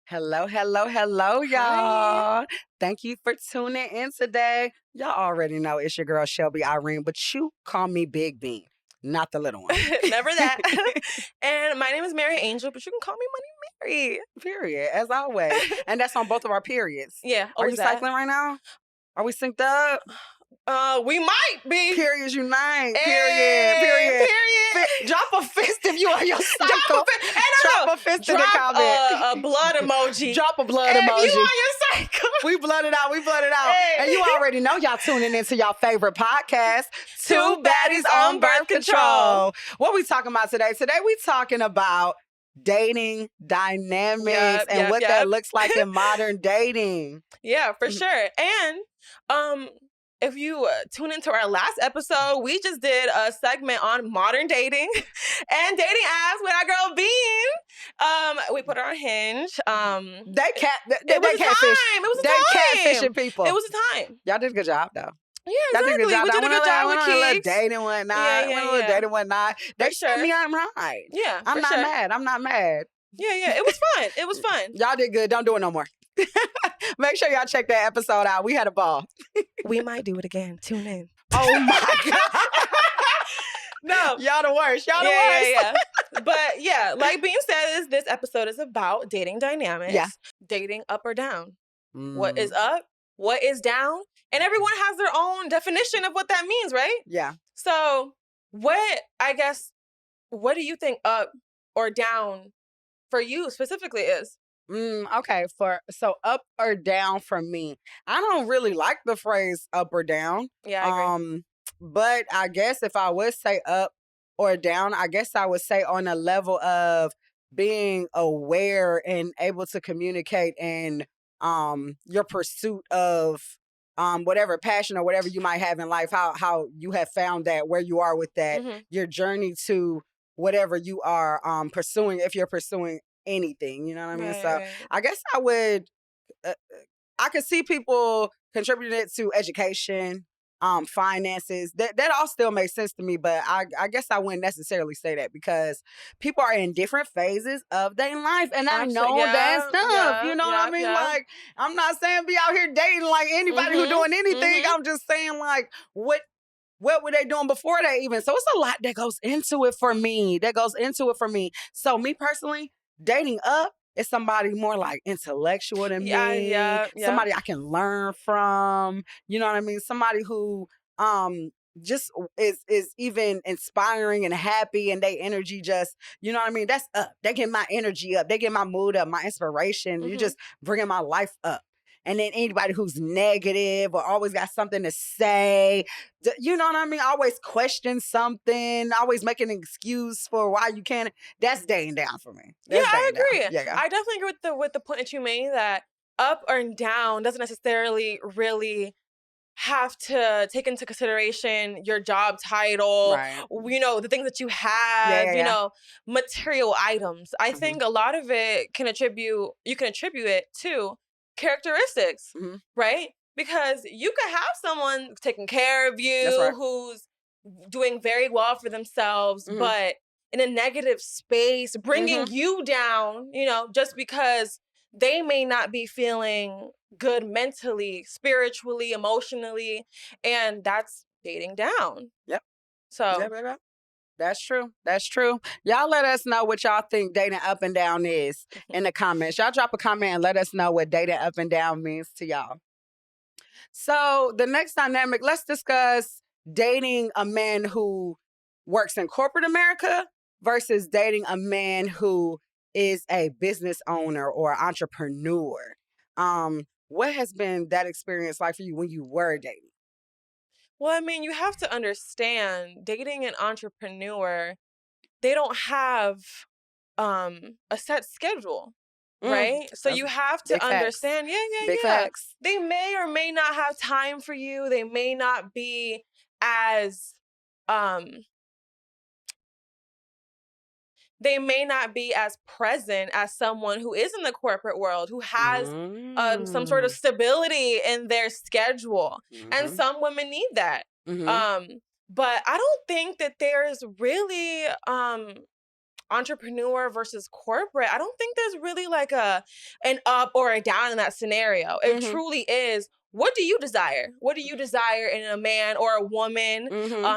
Hello, hello, hello, Hi. y'all. Thank you for tuning in today. Y'all already know it's your girl, Shelby Irene, but you call me Big Bean, not the little one. Never that. And my name is Mariangel, but you can call me MoneyMari. Period, as always. And that's on both of our periods. Yeah, Are you always that. cycling right now? Are we synced up? We might be. Periods unite. Hey, Period. period. Drop a fist if you on your cycle. Drop a fist. Hey, no. Drop a fist in the Drop comment. a blood emoji. Drop a blood If emoji. you on your cycle. We blood it out. Hey. And you already know y'all tuning into y'all favorite podcast, Two Baddies on Birth Control. What we talking about today? Today we talking about dating dynamics and what that looks like in modern dating. Yeah, for sure. And if you tune into our last episode, we just did a segment on modern dating and dating apps with our girl Bean. We put her on Hinge. They catfish. It was a time. They catfishing people. It was a time. Y'all did a good job though. Yeah, exactly. We did a good job with kids. Dating and whatnot. Yeah. Dating and whatnot. They sure. me I'm right. Yeah, I'm not mad. Yeah. It was fun. It was fun. Y'all did good. Don't do it no more. Make sure y'all check that episode out. We had a ball. We might do it again. Tune in. Oh my God. No. Y'all the worst. Yeah. But yeah, like Bean says, this episode is about dating dynamics. Yeah. Dating up or down. What is up? What is down? And everyone has their own definition of what that means, right? Yeah. So what do you think up or down for you specifically is? Okay, so up or down for me. I don't really like the phrase up or down. Yeah, I agree. But I guess if I would say up or down, I guess I would say on a level of being aware and able to communicate and your pursuit of whatever passion or whatever you might have in life, how you have found that, where you are with that, your journey to whatever you are pursuing, if you're pursuing anything, you know what I mean? Right. I guess I would, I could see people contributing it to education, finances. That all still makes sense to me, but I guess I wouldn't necessarily say that because people are in different phases of their life, and I know that stuff. You know what I mean? Like, I'm not saying be out here dating like anybody who doing anything. I'm just saying like what were they doing before that even? So it's a lot that goes into it for me. So me personally, dating up is somebody more like intellectual than me. Somebody I can learn from. You know what I mean? Somebody who just is even inspiring and happy, and they energy just, you know what I mean? That's up. They get my energy up. They get my mood up, my inspiration. You just bringing my life up. And then anybody who's negative or always got something to say, you know what I mean? Always question something, always making an excuse for why you can't. That's dating down for me. I agree. Yeah. I definitely agree with the point that you made, that up or down doesn't necessarily really have to take into consideration your job title, you know, the things that you have, material items. I think a lot of it you can attribute it to characteristics, right? Because you could have someone taking care of you, who's doing very well for themselves, but in a negative space, bringing you down, you know, just because they may not be feeling good mentally, spiritually, emotionally, and that's dating down. Yep. So That's true. Y'all let us know what y'all think dating up and down is in the comments. Y'all drop a comment and let us know what dating up and down means to y'all. So the next dynamic, let's discuss dating a man who works in corporate America versus dating a man who is a business owner or entrepreneur. What has been that experience like for you when you were dating? Well, I mean, you have to understand, dating an entrepreneur, they don't have a set schedule, right? So you have to understand, Big facts. They may or may not have time for you. They may not be as present as someone who is in the corporate world, who has some sort of stability in their schedule. And some women need that. But I don't think that there's really entrepreneur versus corporate, I don't think there's really like an up or a down in that scenario. It truly is, what do you desire? What do you desire in a man or a woman?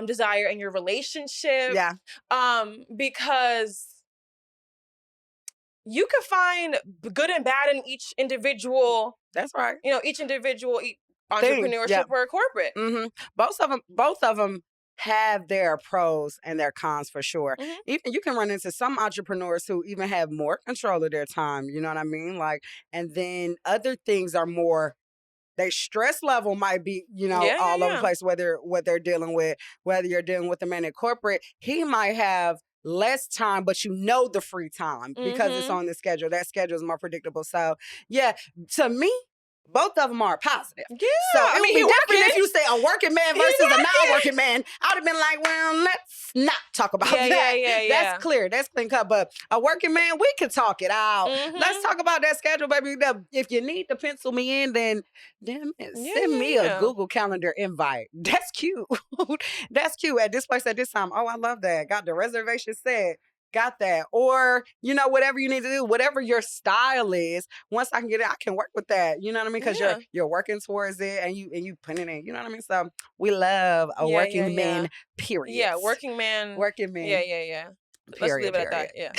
Desire in your relationship? Yeah. Because you could find good and bad in each individual. That's right. You know, each individual entrepreneurship or corporate. Both of them have their pros and their cons for sure. Even you can run into some entrepreneurs who even have more control of their time. You know what I mean? Like, and then other things are more. Their stress level might be, all over the place. Whether what they're dealing with, whether you're dealing with a man in corporate, he might have less time, but the free time because it's on the schedule. That schedule is more predictable. So, yeah, to me, both of them are positive. Yeah, so I mean, different if you say a working man versus a non-working man. I'd have been like, well, let's not talk about that. Yeah. That's clear. That's clean cut. But a working man, we can talk it out. Let's talk about that schedule, baby. If you need to pencil me in, then send me a Google Calendar invite. That's cute. That's cute. At this place at this time. Oh, I love that. Got the reservation set. Got that. Or, whatever you need to do, whatever your style is, once I can get it, I can work with that. You know what I mean? Because you're working towards it and you put it in. You know what I mean? So we love a working man, period. Yeah, working man. Working man. Yeah. Let's leave it at that. Yeah.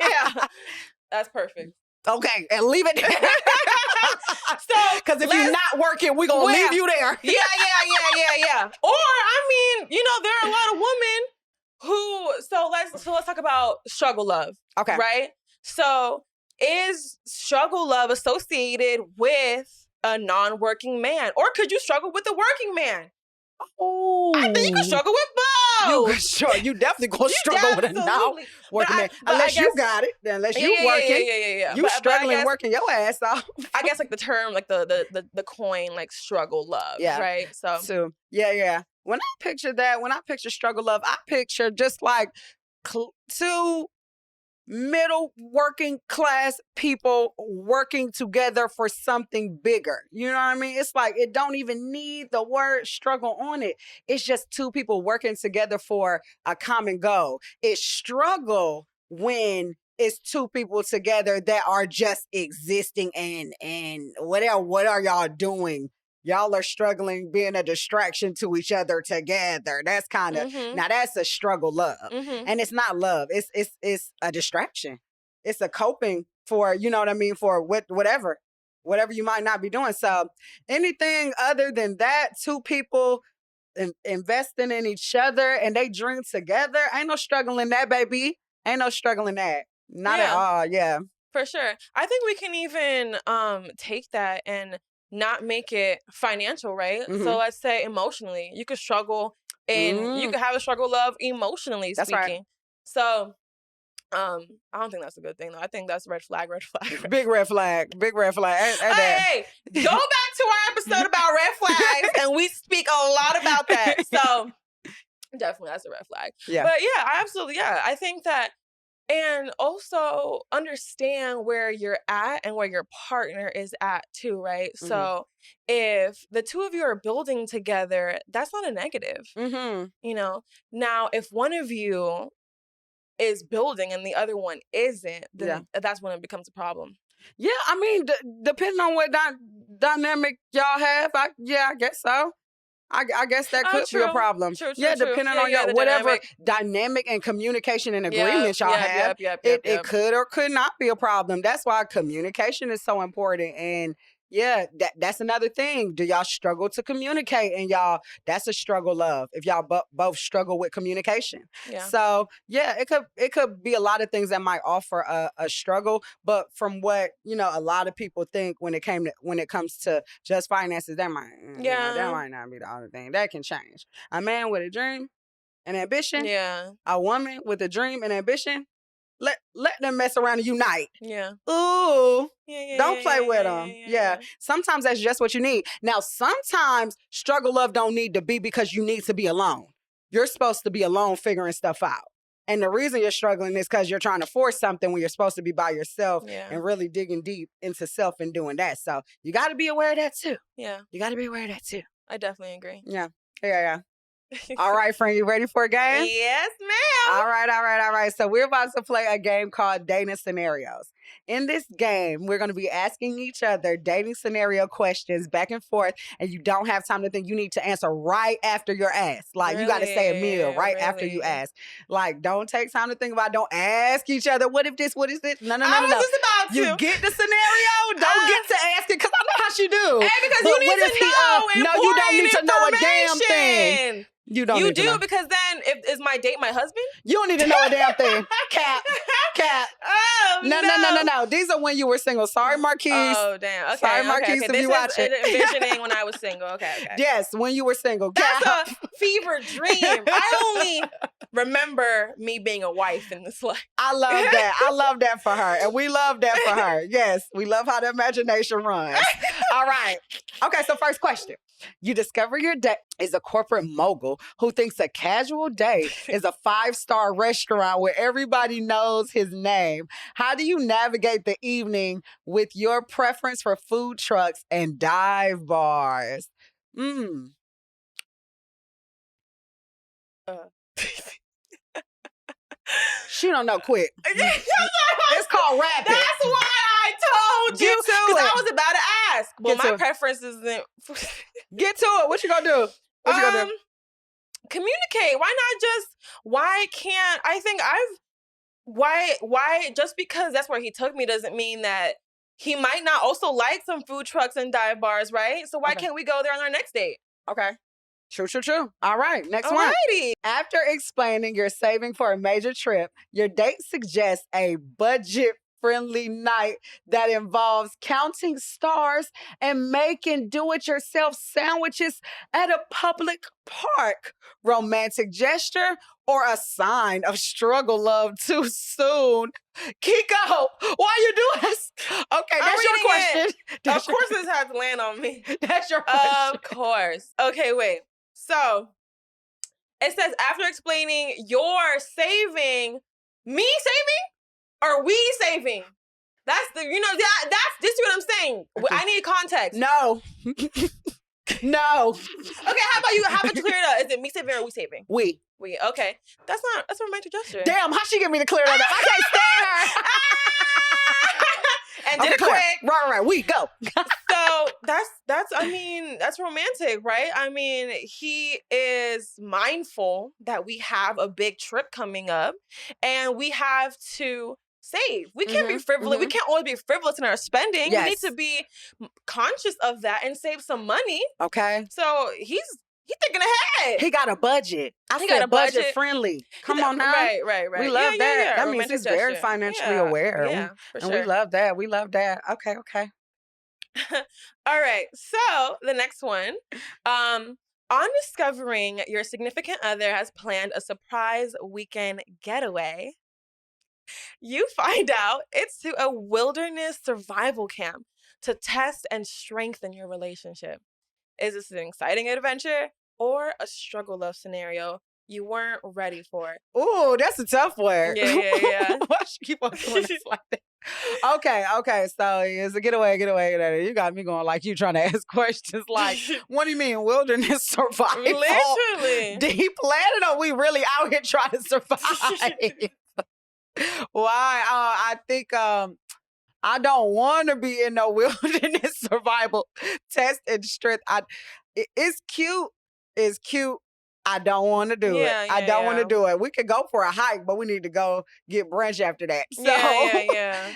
Yeah. That's perfect. Okay, and leave it there. Because if you're not working, we're going to leave you there. Yeah. Or, I mean, there are a lot of women so let's talk about struggle love. Okay. Right? So is struggle love associated with a non-working man? Or could you struggle with a working man? Oh, I think you can struggle with both. You definitely gonna struggle with a non-working man. Unless you got it. Unless you working. Yeah. You struggling working your ass off. I guess like the term, like the coin, like struggle love. Yeah. Right? So yeah. When I picture struggle love, I picture just like two middle working class people working together for something bigger. You know what I mean? It's like it don't even need the word struggle on it. It's just two people working together for a common goal. It's struggle when it's two people together that are just existing and what are y'all doing? Y'all are struggling being a distraction to each other together. That's kind of, now that's a struggle love. And it's not love. It's a distraction. It's a coping for, you know what I mean? For whatever you might not be doing. So anything other than that, two people investing in each other and they dream together, ain't no struggling that, baby. Ain't no struggling that. Not at all. Yeah. For sure. I think we can even take that and not make it financial, right? So let's say emotionally, you could struggle and you could have a struggle love emotionally speaking. Right. So I don't think that's a good thing though. I think that's red flag. Big red flag. Hey, go back to our episode about red flags and we speak a lot about that. So definitely that's a red flag. Yeah. But I think that. And also understand where you're at and where your partner is at too, right? So if the two of you are building together, that's not a negative. Now, if one of you is building and the other one isn't, then that's when it becomes a problem. Yeah, I mean, depending on what dynamic y'all have, I guess so. I guess that could be a problem. True, depending on your whatever dynamic and communication and agreements y'all have, it could or could not be a problem. That's why communication is so important. And that's another thing. Do y'all struggle to communicate? And that's a struggle love. If y'all both struggle with communication. Yeah. So it could be a lot of things that might offer a struggle. But from what, a lot of people think when it comes to just finances, that might not be the only thing. That can change. A man with a dream and ambition. Yeah. A woman with a dream and ambition. Let them mess around and unite. Yeah. Ooh. Don't play with them. Yeah. Sometimes that's just what you need. Now, sometimes struggle love don't need to be because you need to be alone. You're supposed to be alone figuring stuff out. And the reason you're struggling is because you're trying to force something when you're supposed to be by yourself and really digging deep into self and doing that. So you got to be aware of that too. Yeah. You got to be aware of that too. I definitely agree. Yeah. Yeah. All right, friend, you ready for a game? Yes, ma'am. All right. So we're about to play a game called Dating Scenarios. In this game, we're going to be asking each other dating scenario questions back and forth, and you don't have time to think. You need to answer right after you're asked. Like, you got to say a meal right after you ask. Like, don't take time to think about it. Don't ask each other, what if this, what is this? No. I was just about to. You get the scenario, don't get to ask it, because I know how she do. And because you need to know no, you don't need to know a damn thing. You don't. You do, because then is my date my husband? You don't need to know a damn thing. Cap. Oh, no. These are when you were single. Sorry, Marquise. Oh, damn. Okay. Sorry, Marquise, if you watch it. Envisioning when I was single. Okay. Yes, when you were single. That's a fever dream. I only remember me being a wife in this life. I love that. I love that for her. And we love that for her. Yes, we love how the imagination runs. All right. Okay, so first question. You discover your date is a corporate mogul who thinks a casual date is a 5-star restaurant where everybody knows his name. How do you navigate the evening with your preference for food trucks and dive bars? She don't know quick. It's called rapid. That's why I told you. Because I was about to ask. Well, my preference isn't. Get to it. What you gonna do? Communicate. Why can't, I think why, just because that's where he took me doesn't mean that he might not also like some food trucks and dive bars, right? So why can't we go there on our next date? Okay. True. All right, next one. After explaining you're saving for a major trip, your date suggests a budget-friendly night that involves counting stars and making do-it-yourself sandwiches at a public park. Romantic gesture or a sign of struggle love too soon? Kiko, why you do this? Okay, that's your question. Of course this has to land on me. That's your question. Of course. Okay, wait. So, it says, after explaining you're saving, me saving or we saving? That's the, this is what I'm saying. I need context. No. No. Okay, how about you clear it up? Is it me saving or we saving? We. Okay. That's a romantic gesture. Damn, how she get me to clear that up? I can't stand her. And did it quick. Right. We go. So that's romantic, right? I mean, he is mindful that we have a big trip coming up and we have to save. We can't be frivolous. We can't always be frivolous in our spending. Yes. We need to be conscious of that and save some money. Okay. So he's thinking ahead. He got a budget. I said budget friendly. Come on now. Right. We love that. Yeah. That means he's very financially aware. Yeah, for sure. And we love that. Okay. All right. So the next one. On discovering your significant other has planned a surprise weekend getaway, you find out it's to a wilderness survival camp to test and strengthen your relationship. Is this an exciting adventure or a struggle love scenario you weren't ready for? Ooh, that's a tough one. Yeah. Why should you keep on doing this like that? Okay. So it's a getaway. You got me going like you trying to ask questions like, what do you mean wilderness survival? Literally. Did he plan it or we really out here trying to survive? Why? I think I don't want to be in no wilderness survival test and strength. It's cute. I don't want to do it. I don't want to do it. We could go for a hike, but we need to go get brunch after that. So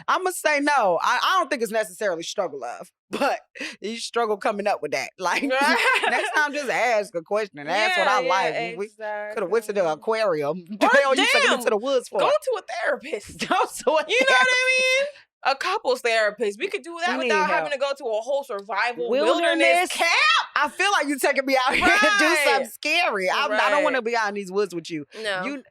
I'm going to say no. I don't think it's necessarily struggle love, but you struggle coming up with that. Like, next time, just ask a question. Ask what I like. Exactly. We could have went to the aquarium. What the hell you taking me to the woods for? Go to a therapist. You know what I mean? A couples therapist. We could do that without having to go to a whole survival wilderness camp. I feel like you taking me out here to do something scary. I don't want to be out in these woods with you. No.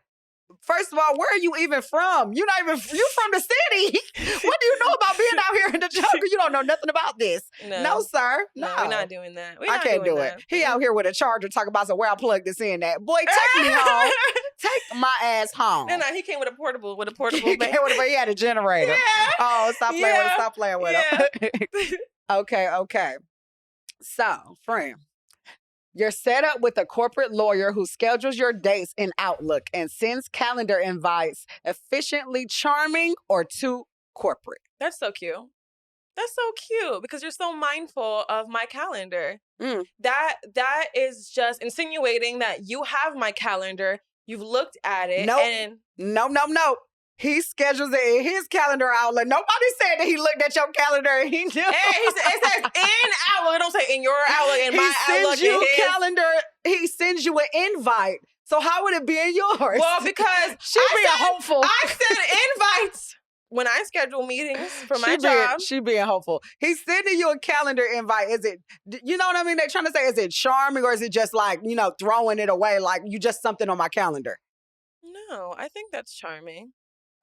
First of all, where are you even from? You from the city. What do you know about being out here in the jungle? You don't know nothing about this. No, sir. No, we're not doing that. I can't do it. He out here with a charger talking about where I plug this in at. Boy, take me home. Take my ass home. No, he came with a portable. He had a generator. Yeah. Oh, stop playing with him. Okay. So, friend, You're set up with a corporate lawyer who schedules your dates in Outlook and sends calendar invites. Efficiently charming or too corporate? That's so cute. That's so cute because you're so mindful of my calendar. That is just insinuating that you have my calendar. You've looked at it. Nope. And no. He schedules it in his calendar outlet. Nobody said that he looked at your calendar and he knew. Hey, it says in Outlook. It don't say in your Outlook. In my Outlook. He sends you a calendar. He sends you an invite. So how would it be in yours? Well, because she's being hopeful. I send invites when I schedule meetings for my job. She being hopeful. He's sending you a calendar invite. Is it, you know what I mean? They're trying to say, is it charming or is it just like, throwing it away like you just something on my calendar? No, I think that's charming.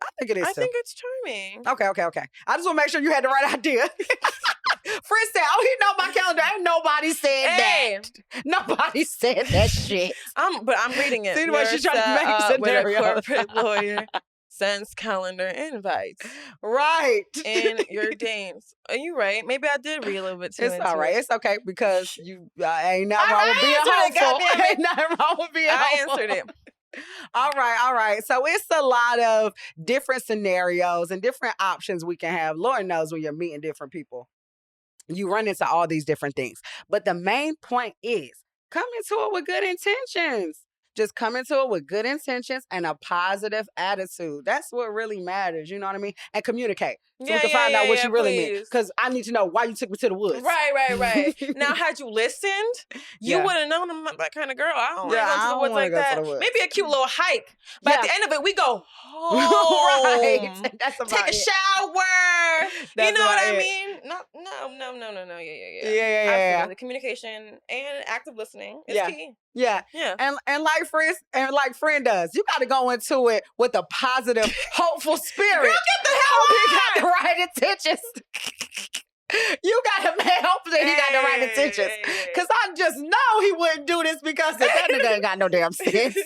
I think it is. I think it's charming. Okay. I just want to make sure you had the right idea. Fred said, "Oh, he know my calendar." Ain't nobody said that. Nobody said that shit. But I'm reading it. See what she's trying to make scenario. With a corporate lawyer sends calendar invites. Right. In your dates. Are you right? Maybe I did read a little bit too. It's all right. It's okay because you ain't nothing wrong with being hopeful. Ain't nothing wrong with being hopeful. I answered it. All right. So it's a lot of different scenarios and different options we can have. Lord knows when you're meeting different people, you run into all these different things. But the main point is come into it with good intentions. Just come into it with good intentions and a positive attitude. That's what really matters. You know what I mean? And communicate. So we can find out what you really mean. Because I need to know why you took me to the woods. Right. Now, had you listened, you would have known I'm not that kind of girl. I don't want to go to the woods like that. Maybe a cute little hike. But at the end of it, we go home. Right. That's about Take a shower. That's you know what I it. mean? No. Yeah. Absolutely. Communication and active listening is key. Yeah. And like friend does, you got to go into it with a positive, hopeful spirit. Girl, get the hell out! He got the right intentions. You got him helping. He got the right intentions. Because I just know he wouldn't do this because that nigga ain't got no damn sense.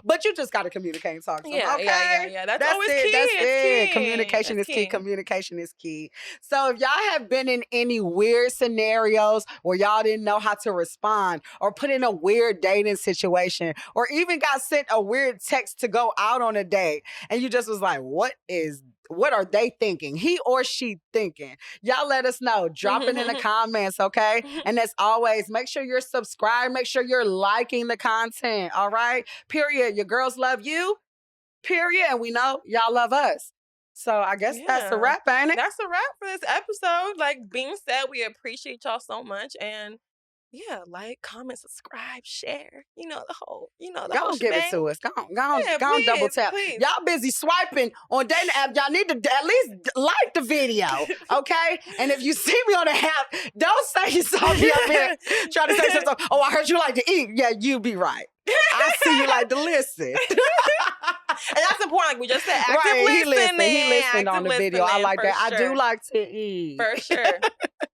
But you just got to communicate and talk to him. Yeah. That's always key. That's it. Key. Communication is key. Communication is key. So if y'all have been in any weird scenarios where y'all didn't know how to respond or put in a weird dating situation or even got sent a weird text to go out on a date and you just was like, what are they thinking? He or she thinking? Y'all let us know. Drop it in the comments, okay? And as always, make sure you're subscribed. Make sure you're liking the content, all right? Period. Your girls love you, period. And we know y'all love us. So I guess that's a wrap, ain't it? That's a wrap for this episode. Like being said, we appreciate y'all so much. And like, comment, subscribe, share. You know the whole Go give it to us. Go on, double tap. Please. Y'all busy swiping on dating app. Y'all need to at least like the video, okay? And if you see me on the app, don't say you saw me up here trying to say something. Oh, I heard you like to eat. Yeah, you be right. I see you like to listen. And that's important. Like we just said, active listening. He listened on the video. I like that. Sure. I do like to eat. For sure.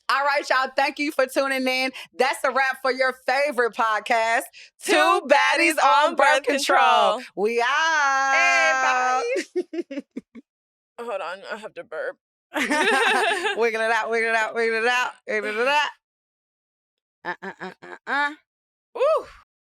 All right, y'all. Thank you for tuning in. That's a wrap for your favorite podcast, Two Baddies on Birth Control. We out. Hey, bye. Hold on. I have to burp. Wiggle it out. Ooh.